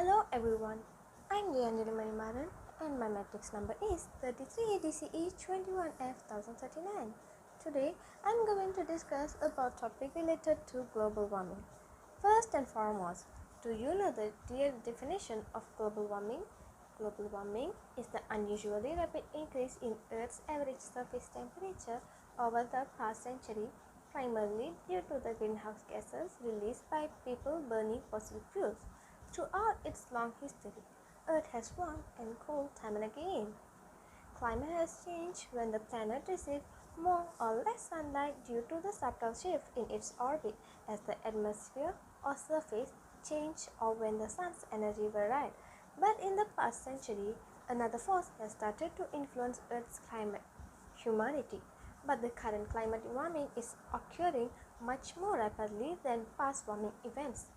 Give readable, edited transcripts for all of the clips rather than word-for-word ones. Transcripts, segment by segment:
Hello everyone, I'm Leandri Manimaran and my matrix number is 33ADCE21F1039. Today I'm going to discuss about topic related to global warming. First and foremost, do you know the real definition of global warming? Global warming is the unusually rapid increase in Earth's average surface temperature over the past century, primarily due to the greenhouse gases released by people burning fossil fuels. Throughout its long history, Earth has warmed and cooled time and again. Climate has changed when the planet receives more or less sunlight due to the subtle shift in its orbit as the atmosphere or surface change or when the sun's energy varied. But in the past century, another force has started to influence Earth's climate, humanity. But the current climate warming is occurring much more rapidly than past warming events.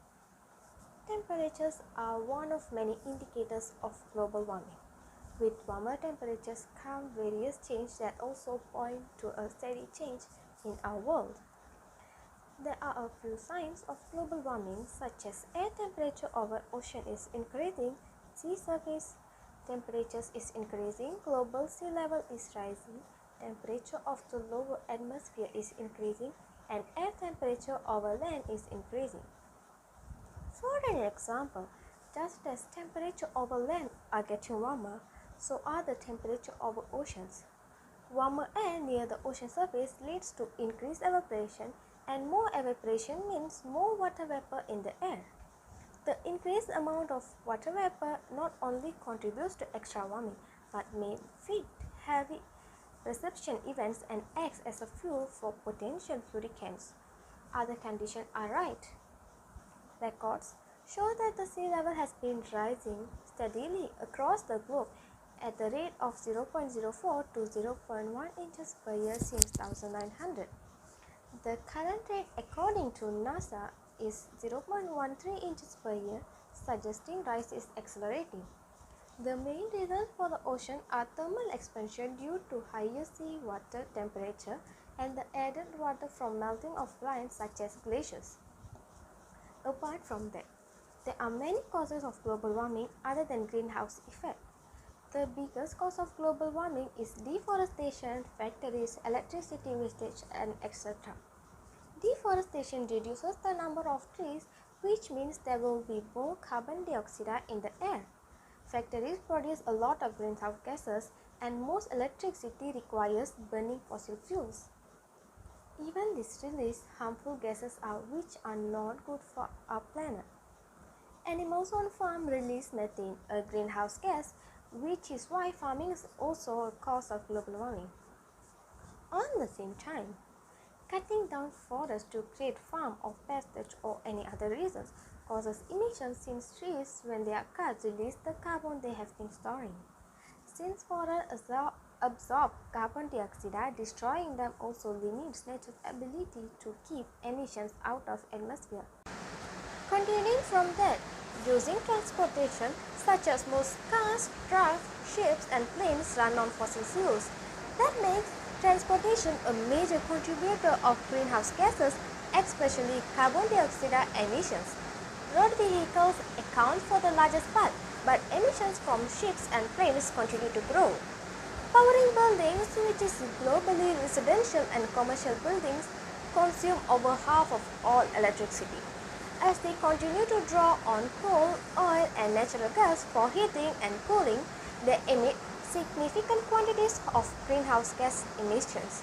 Temperatures are one of many indicators of global warming. With warmer temperatures come various changes that also point to a steady change in our world. There are a few signs of global warming such as air temperature over ocean is increasing, sea surface temperatures is increasing, global sea level is rising, temperature of the lower atmosphere is increasing, and air temperature over land is increasing. For an example, just as temperature over land are getting warmer, so are the temperature over oceans. Warmer air near the ocean surface leads to increased evaporation, and more evaporation means more water vapor in the air. The increased amount of water vapor not only contributes to extra warming, but may feed heavy precipitation events and acts as a fuel for potential hurricanes. Other conditions are right. Records show that the sea level has been rising steadily across the globe at the rate of 0.04 to 0.1 inches per year since 1900. The current rate, according to NASA, is 0.13 inches per year, suggesting rise is accelerating. The main reasons for the ocean are thermal expansion due to higher sea water temperature and the added water from melting of lines such as glaciers. Apart from that, there are many causes of global warming other than greenhouse effect. The biggest cause of global warming is deforestation, factories, electricity wastage, and etc. Deforestation reduces the number of trees, which means there will be more carbon dioxide in the air. Factories produce a lot of greenhouse gases, and most electricity requires burning fossil fuels. Even these release harmful gases out which are not good for our planet. Animals on farm release methane, a greenhouse gas, which is why farming is also a cause of global warming. On the same time, cutting down forests to create farm or pasture or any other reasons causes emissions since trees, when they are cut, release the carbon they have been storing. Since forests absorb carbon dioxide, destroying them also limits nature's ability to keep emissions out of atmosphere. Continuing from that, using transportation such as most cars, trucks, ships and planes run on fossil fuels. That makes transportation a major contributor of greenhouse gases, especially carbon dioxide emissions. Road vehicles account for the largest part, but emissions from ships and planes continue to grow. Powering buildings, which is globally residential and commercial buildings, consume over half of all electricity. As they continue to draw on coal, oil and natural gas for heating and cooling, they emit significant quantities of greenhouse gas emissions.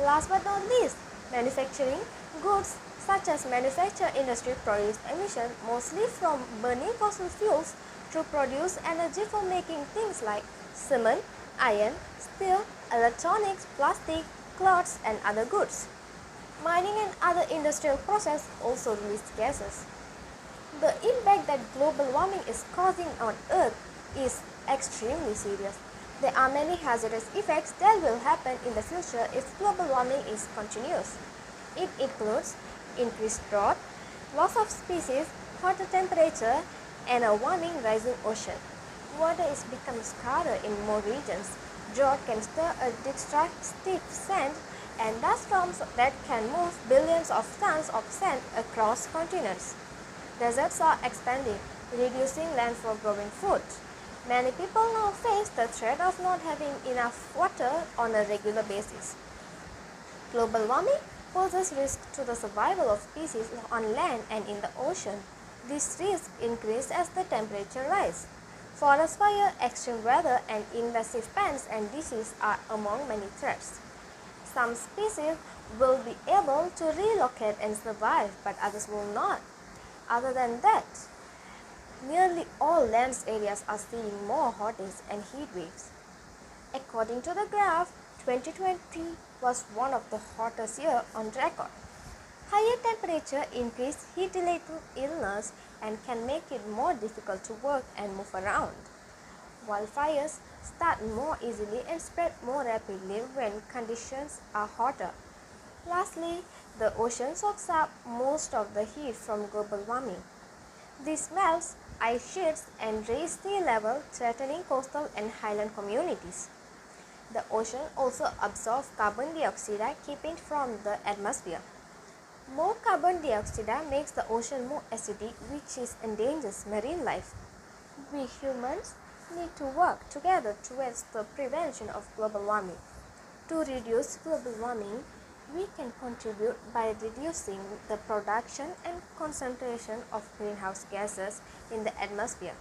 Last but not least, manufacturing goods such as manufacturing industry produce emissions mostly from burning fossil fuels to produce energy for making things like cement, iron, steel, electronics, plastic, clothes and other goods. Mining and other industrial processes also release gases. The impact that global warming is causing on Earth is extremely serious. There are many hazardous effects that will happen in the future if global warming is continuous. It includes increased drought, loss of species, hotter temperature, and a warming rising ocean. Water is becoming scarcer in more regions. Drought can stir a destructive sand and dust storms that can move billions of tons of sand across continents. Deserts are expanding. reducing land for growing food. Many people now face the threat of not having enough water on a regular basis. Global warming poses risk to the survival of species on land and in the ocean. This risk increases as the temperature rises. Forest fire, extreme weather, and invasive plants and diseases are among many threats. Some species will be able to relocate and survive, but others will not. Other than that, nearly all land areas are seeing more hottest and heat waves. According to the graph, 2020 was one of the hottest years on record. Higher temperature increase heat-related illness and can make it more difficult to work and move around. Wildfires start more easily and spread more rapidly when conditions are hotter. Lastly, the ocean soaks up most of the heat from global warming. This melts ice sheets and raises sea level, threatening coastal and highland communities. The ocean also absorbs carbon dioxide, keeping it from the atmosphere. More carbon dioxide makes the ocean more acidic, which endangers marine life. We humans need to work together towards the prevention of global warming. To reduce global warming, we can contribute by reducing the production and concentration of greenhouse gases in the atmosphere.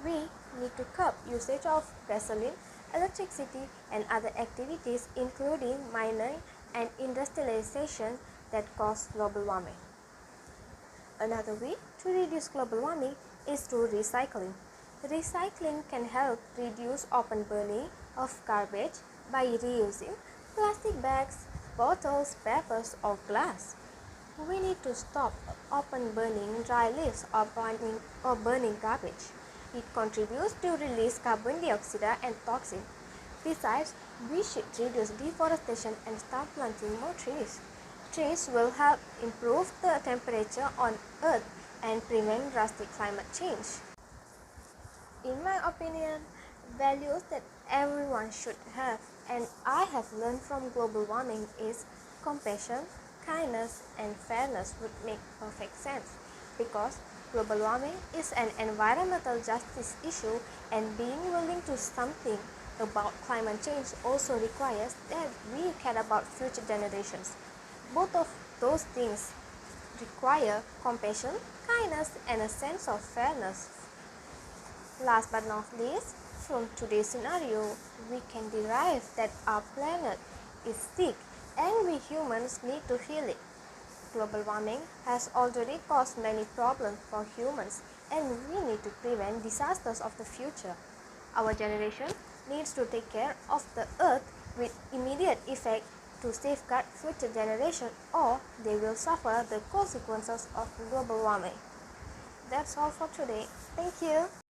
We need to curb usage of gasoline, electricity, and other activities including mining and industrialization that cause global warming. Another way to reduce global warming is through recycling. Recycling can help reduce open burning of garbage by reusing plastic bags, bottles, papers, or glass. We need to stop open burning dry leaves or burning garbage. It contributes to release carbon dioxide and toxins. Besides, we should reduce deforestation and start planting more trees. Trees will help improve the temperature on Earth and prevent drastic climate change. In my opinion, values that everyone should have and I have learned from global warming is compassion, kindness, and fairness would make perfect sense because global warming is an environmental justice issue and being willing to do something about climate change also requires that we care about future generations. Both of those things require compassion, kindness, and a sense of fairness. Last but not least, from today's scenario, we can derive that our planet is sick and we humans need to heal it. Global warming has already caused many problems for humans and we need to prevent disasters of the future. Our generation needs to take care of the earth with immediate effect to safeguard future generations or they will suffer the consequences of global warming. That's all for today. Thank you.